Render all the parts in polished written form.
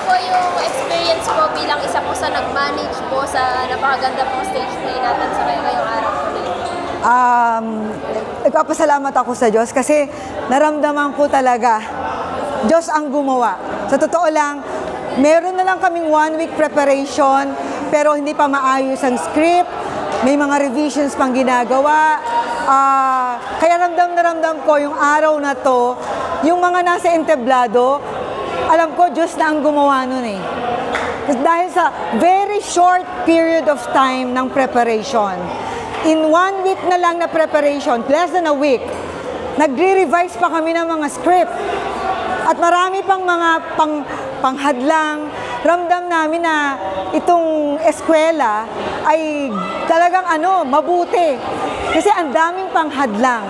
po yung experience po bilang isa po sa nag-manage po sa napakaganda pong stage play natin sa ngayong araw po na ito? Nagpapasalamat ako sa Diyos kasi naramdaman ko talaga, Diyos ang gumawa. Sa totoo lang, meron na lang kaming 1 week preparation, pero hindi pa maayos ang script, may mga revisions pang ginagawa. Kaya ramdam na ramdam ko yung araw na to, yung mga nasa entablado, alam ko Diyos na ang gumawa nun eh. Dahil sa very short period of time ng preparation, in 1 week na lang na preparation, less than a week, nagre-revise pa kami ng mga script. At marami pang mga panghadlang. Ramdam namin na itong eskwela ay talagang mabuti. Kasi ang daming panghadlang.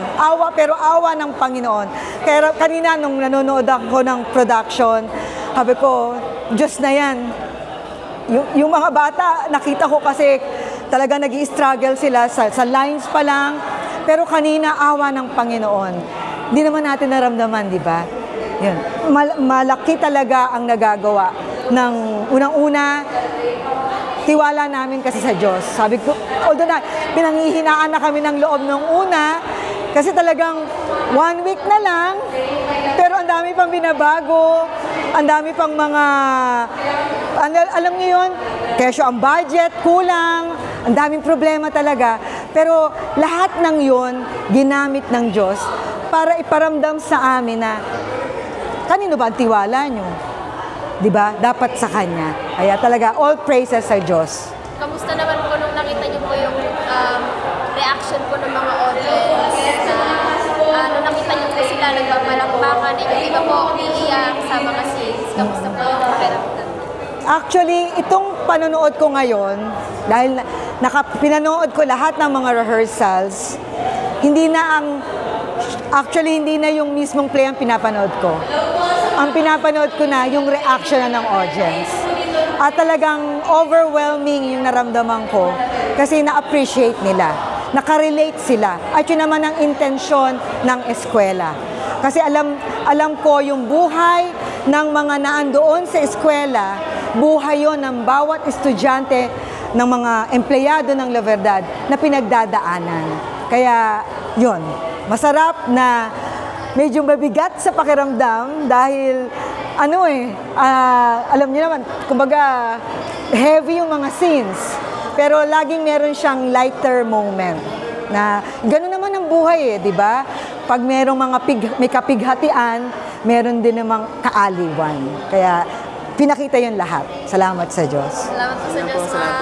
Pero awa ng Panginoon. Kaya kanina nung nanonood ako ng production, sabi ko, Diyos na yan. Yung mga bata, nakita ko kasi talaga nag-i-struggle sila sa lines pa lang. Pero kanina, awa ng Panginoon. Hindi naman natin naramdaman, di ba? Yun. Malaki talaga ang nagagawa ng unang-una, tiwala namin kasi sa Diyos. Sabi ko, although na, pinanghihinaan na kami ng loob ng una, kasi talagang 1 week na lang, pero ang dami pang binabago, ang dami pang mga, alam niyo yun, kesyo ang budget, kulang, ang daming problema talaga. Pero lahat ng yun, ginamit ng Diyos para iparamdam sa amin na, kanino ba ang tiwala nyo? Diba? Dapat sa Kanya. Kaya talaga, all praises sa Diyos. Kamusta naman po nung nakita niyo po yung reaction po ng mga audience na nung nakita niyo po sila nagpapalakpakan, yung iba po umiiyak sa mga scenes. Kamusta po yung pakiramdam? Actually, itong panonood ko ngayon, dahil pinanood ko lahat ng mga rehearsals, hindi na yung mismong play ang pinapanood ko. Ang pinapanood ko na yung reaction ng audience. At talagang overwhelming yung naramdaman ko kasi na-appreciate nila, nakarelate sila. At yun naman ang intensyon ng eskwela. Kasi alam ko yung buhay ng mga naandoon sa eskwela, buhay yon ng bawat estudyante, ng mga empleyado ng La Verdad na pinagdadaanan. Kaya yun, masarap na medyo mabigat sa pakiramdam dahil alam niyo naman, kumbaga heavy yung mga scenes. Pero laging meron siyang lighter moment na gano'n naman ang buhay di ba? Pag merong may kapighatian, meron din namang kaaliwan. Kaya pinakita yun lahat. Salamat sa Diyos. Salamat po sa Diyos, ma'am.